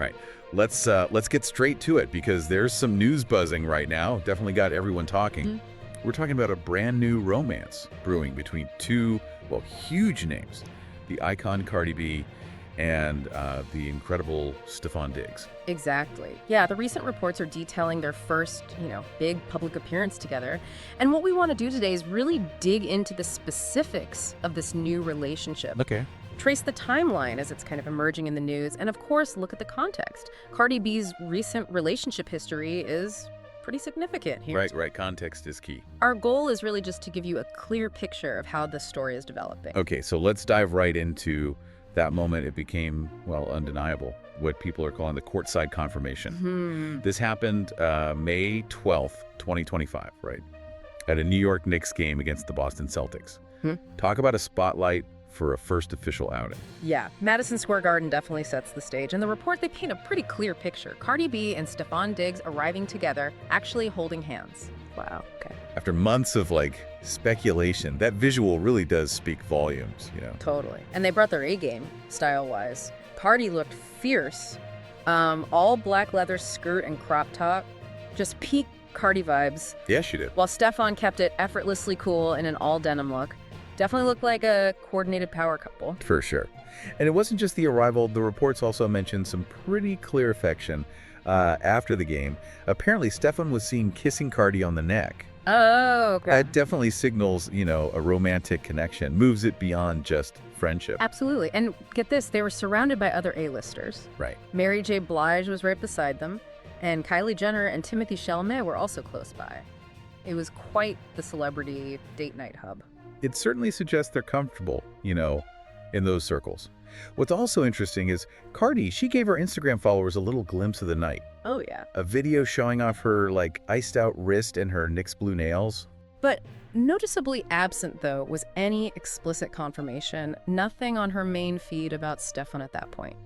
Right. Let's get straight to it because there's some news buzzing right now. Definitely got everyone talking. We're talking about a brand new romance brewing between two, well, huge names. The icon Cardi B and the incredible Stefon Diggs. Exactly. Yeah, the recent reports are detailing their first, big public appearance together. And what we want to do today is really dig into the specifics of this new relationship. Okay. Trace the timeline as it's kind of emerging in the news, and of course, look at the context. Cardi B's recent relationship history is pretty significant here. Right. Context is key. Our goal is really just to give you a clear picture of how this story is developing. Okay, so let's dive right into that moment. It became, well, undeniable, what people are calling the courtside confirmation. This happened May 12th, 2025, right? At a New York Knicks game against the Boston Celtics. Talk about a spotlight for a first official outing. Yeah, Madison Square Garden definitely sets the stage. In the report, they paint a pretty clear picture. Cardi B and Stefon Diggs arriving together, actually holding hands. Wow, okay. After months of, speculation, that visual really does speak volumes, Totally. And they brought their A-game, style-wise. Cardi looked fierce. All black leather skirt and crop top. Just peak Cardi vibes. Yeah, she did. While Stefon kept it effortlessly cool in an all-denim look. Definitely looked like a coordinated power couple. For sure. And it wasn't just the arrival. The reports also mentioned some pretty clear affection after the game. Apparently, Stefon was seen kissing Cardi on the neck. Oh, okay. That definitely signals, a romantic connection, moves it beyond just friendship. Absolutely. And get this, they were surrounded by other A-listers. Right. Mary J. Blige was right beside them, and Kylie Jenner and Timothée Chalamet were also close by. It was quite the celebrity date night hub. It certainly suggests they're comfortable, in those circles. What's also interesting is Cardi, she gave her Instagram followers a little glimpse of the night. Oh, yeah. A video showing off her, iced out wrist and her Knicks blue nails. But noticeably absent, though, was any explicit confirmation. Nothing on her main feed about Stefon at that point.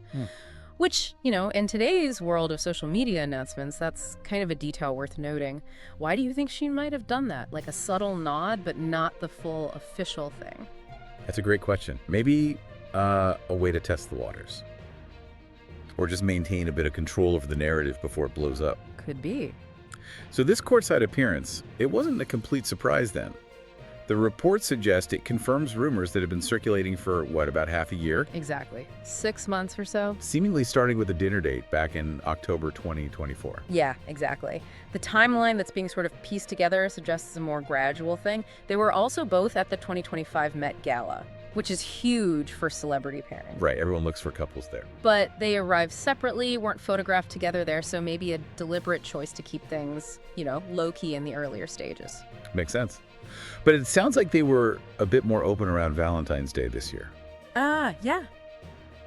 Which, in today's world of social media announcements, that's kind of a detail worth noting. Why do you think she might have done that? Like a subtle nod, but not the full official thing? That's a great question. Maybe a way to test the waters. Or just maintain a bit of control over the narrative before it blows up. Could be. So this courtside appearance, it wasn't a complete surprise then. The reports suggest it confirms rumors that have been circulating for, about half a year? Exactly. 6 months or so. Seemingly starting with a dinner date back in October 2024. Yeah, exactly. The timeline that's being sort of pieced together suggests a more gradual thing. They were also both at the 2025 Met Gala, which is huge for celebrity pairing. Right, everyone looks for couples there. But they arrived separately, weren't photographed together there, so maybe a deliberate choice to keep things, low-key in the earlier stages. Makes sense. But it sounds like they were a bit more open around Valentine's Day this year. Yeah.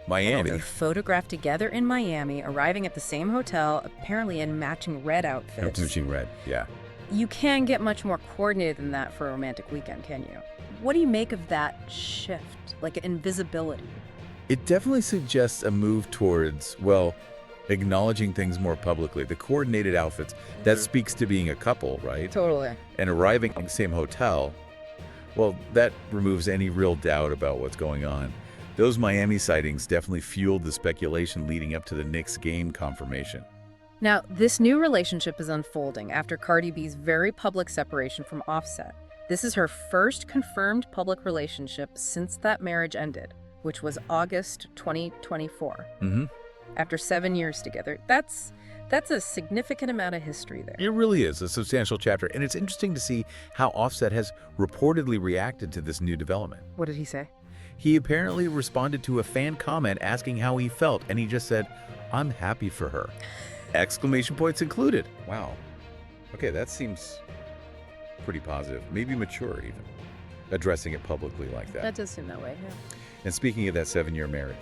Miami. They photographed together in Miami, arriving at the same hotel, apparently in matching red outfits. Matching red, yeah. You can't get much more coordinated than that for a romantic weekend, can you? What do you make of that shift, like invisibility? It definitely suggests a move towards, acknowledging things more publicly. The coordinated outfits, that speaks to being a couple, right? Totally. And arriving in the same hotel, that removes any real doubt about what's going on. Those Miami sightings definitely fueled the speculation leading up to the Knicks game confirmation. Now, this new relationship is unfolding after Cardi B's very public separation from Offset. This is her first confirmed public relationship since that marriage ended, which was August 2024. After 7 years together. That's a significant amount of history there. It really is a substantial chapter, and it's interesting to see how Offset has reportedly reacted to this new development. What did he say? He apparently responded to a fan comment asking how he felt, and he just said, "I'm happy for her." Exclamation points included. Wow. Okay, that seems pretty positive, maybe mature even, addressing it publicly like that. That does seem that way, yeah. And speaking of that 7-year marriage,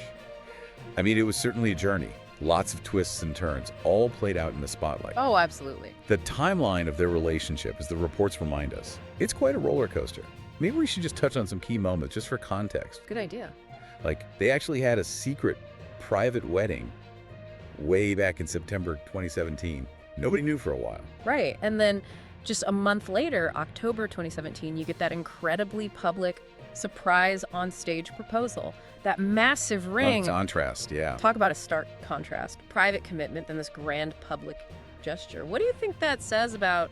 it was certainly a journey. Lots of twists and turns, all played out in the spotlight. Oh, absolutely. The timeline of their relationship, as the reports remind us, it's quite a roller coaster. Maybe we should just touch on some key moments, just for context. Good idea. They actually had a secret private wedding way back in September 2017. Nobody knew for a while. Right, and then just a month later, October 2017, you get that incredibly public surprise on-stage proposal. That massive ring. Contrast, yeah. Talk about a stark contrast. Private commitment, then this grand public gesture. What do you think that says about,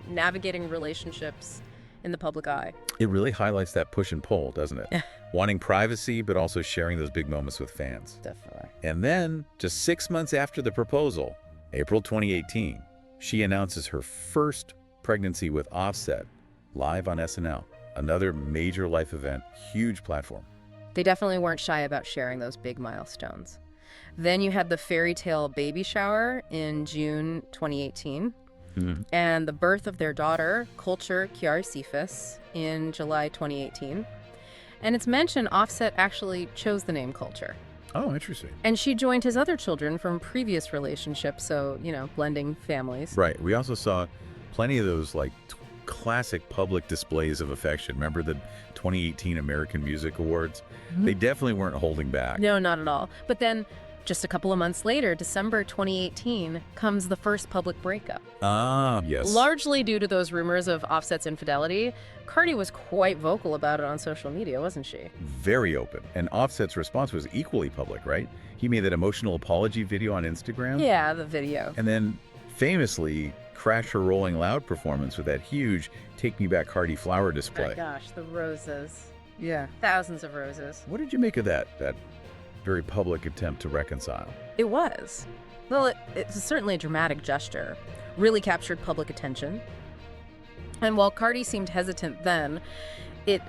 navigating relationships in the public eye? It really highlights that push and pull, doesn't it? Wanting privacy, but also sharing those big moments with fans. Definitely. And then, just 6 months after the proposal, April 2018, she announces her first pregnancy with Offset, live on SNL. Another major life event, huge platform. They definitely weren't shy about sharing those big milestones. Then you had the fairy tale baby shower in June 2018, and the birth of their daughter, Culture Kiarisifis, in July 2018. And it's mentioned Offset actually chose the name Culture. Oh, interesting. And she joined his other children from previous relationships, so, blending families. Right. We also saw plenty of those, classic public displays of affection. Remember the 2018 American Music Awards? They definitely weren't holding back. No, not at all. But then, just a couple of months later, December 2018, comes the first public breakup. Ah, yes. Largely due to those rumors of Offset's infidelity, Cardi was quite vocal about it on social media, wasn't she? Very open. And Offset's response was equally public, right? He made that emotional apology video on Instagram. Yeah, the video. And then, famously, crashed her Rolling Loud performance with that huge Take Me Back Cardi flower display. Oh my gosh, the roses. Yeah. Thousands of roses. What did you make of that very public attempt to reconcile? It was. Well, it's certainly a dramatic gesture. Really captured public attention. And while Cardi seemed hesitant then, it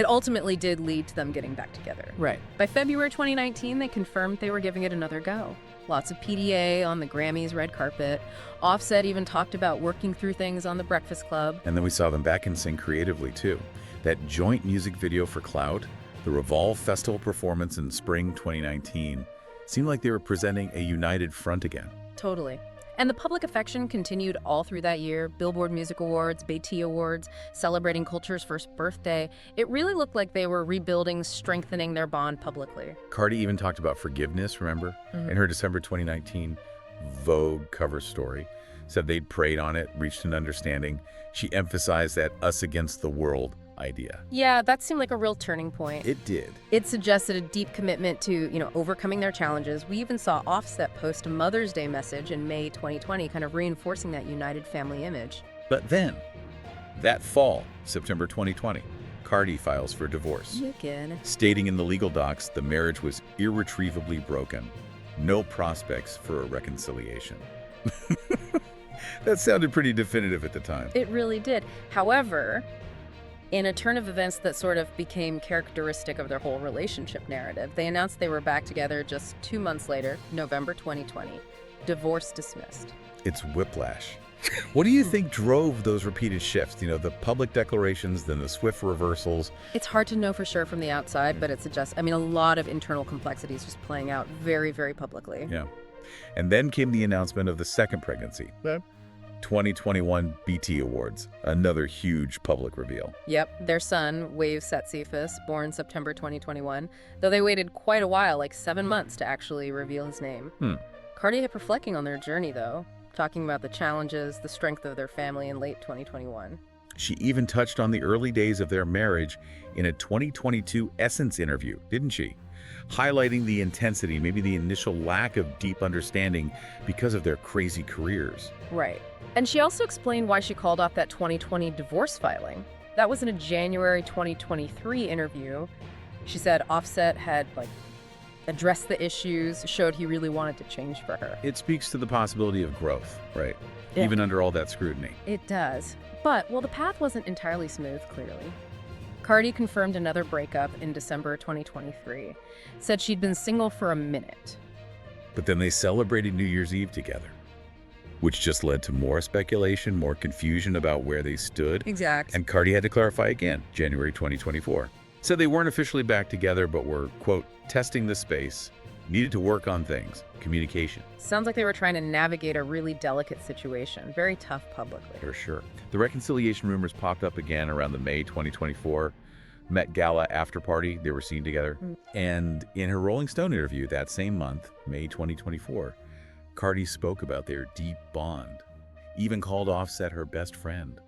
ultimately did lead to them getting back together. Right. By February 2019, they confirmed they were giving it another go. Lots of PDA on the Grammys red carpet. Offset even talked about working through things on The Breakfast Club. And then we saw them back in sync creatively, too. That joint music video for Clout, the Revolve Festival performance in spring 2019, seemed like they were presenting a united front again. Totally. And the public affection continued all through that year. Billboard Music Awards, Beatty Awards, celebrating Culture's first birthday. It really looked like they were rebuilding, strengthening their bond publicly. Cardi even talked about forgiveness, remember? In her December 2019 Vogue cover story. Said they'd prayed on it, reached an understanding. She emphasized that us against the world idea. Yeah, that seemed like a real turning point. It did. It suggested a deep commitment to, overcoming their challenges. We even saw Offset post a Mother's Day message in May 2020, kind of reinforcing that united family image. But then, that fall, September 2020, Cardi files for divorce, stating in the legal docs the marriage was irretrievably broken. No prospects for a reconciliation. That sounded pretty definitive at the time. It really did. However, in a turn of events that sort of became characteristic of their whole relationship narrative, they announced they were back together just 2 months later, November 2020. Divorce dismissed. It's whiplash. What do you think drove those repeated shifts? The public declarations, then the swift reversals. It's hard to know for sure from the outside, but it's a lot of internal complexities just playing out very, very publicly. Yeah. And then came the announcement of the second pregnancy. 2021 BT Awards, another huge public reveal. Yep, their son, Wave Cephas, born September 2021, though they waited quite a while, like 7 months, to actually reveal his name. Cardi kept reflecting on their journey, though, talking about the challenges, the strength of their family in late 2021. She even touched on the early days of their marriage in a 2022 Essence interview, didn't she? Highlighting the intensity, maybe the initial lack of deep understanding because of their crazy careers. Right. And she also explained why she called off that 2020 divorce filing. That was in a January 2023 interview. She said Offset had, addressed the issues, showed he really wanted to change for her. It speaks to the possibility of growth, right? Yeah. Even under all that scrutiny. It does. But, the path wasn't entirely smooth, clearly. Cardi confirmed another breakup in December 2023. Said she'd been single for a minute. But then they celebrated New Year's Eve together, which just led to more speculation, more confusion about where they stood. Exactly. And Cardi had to clarify again, January 2024. Said they weren't officially back together, but were, quote, testing the space, needed to work on things, communication. Sounds like they were trying to navigate a really delicate situation. Very tough publicly. For sure. The reconciliation rumors popped up again around the May 2024 Met Gala after party. They were seen together. And in her Rolling Stone interview that same month, May 2024, Cardi spoke about their deep bond, even called Offset her best friend.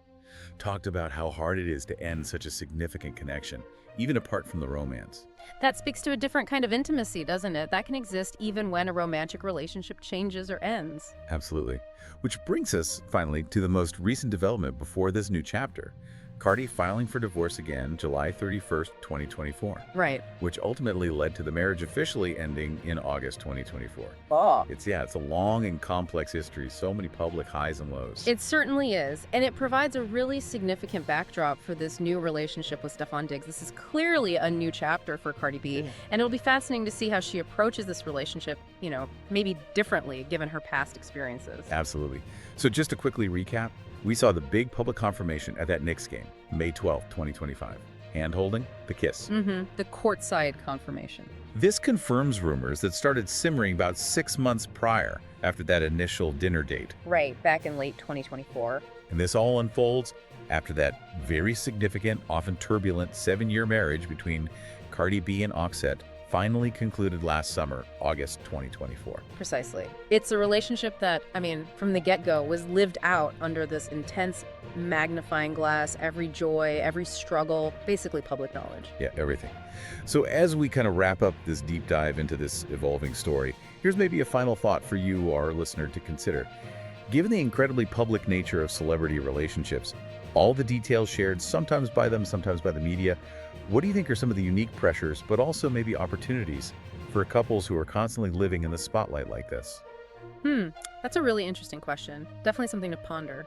talked about how hard it is to end such a significant connection, even apart from the romance. That speaks to a different kind of intimacy, doesn't it? That can exist even when a romantic relationship changes or ends. Absolutely. Which brings us, finally, to the most recent development before this new chapter. Cardi filing for divorce again July 31st, 2024. Right. Which ultimately led to the marriage officially ending in August 2024. Oh. It's a long and complex history, so many public highs and lows. It certainly is, and it provides a really significant backdrop for this new relationship with Stefon Diggs. This is clearly a new chapter for Cardi B, and it'll be fascinating to see how she approaches this relationship, maybe differently given her past experiences. Absolutely. So just to quickly recap, we saw the big public confirmation at that Knicks game, May 12th, 2025. Hand-holding, the kiss. The courtside confirmation. This confirms rumors that started simmering about 6 months prior, after that initial dinner date. Right, back in late 2024. And this all unfolds after that very significant, often turbulent 7-year marriage between Cardi B and Offset finally concluded last summer, August 2024. Precisely. It's a relationship that, from the get-go, was lived out under this intense magnifying glass, every joy, every struggle, basically public knowledge. Yeah, everything. So as we kind of wrap up this deep dive into this evolving story, here's maybe a final thought for you, our listener, to consider. Given the incredibly public nature of celebrity relationships, all the details shared, sometimes by them, sometimes by the media, what do you think are some of the unique pressures, but also maybe opportunities for couples who are constantly living in the spotlight like this? That's a really interesting question. Definitely something to ponder.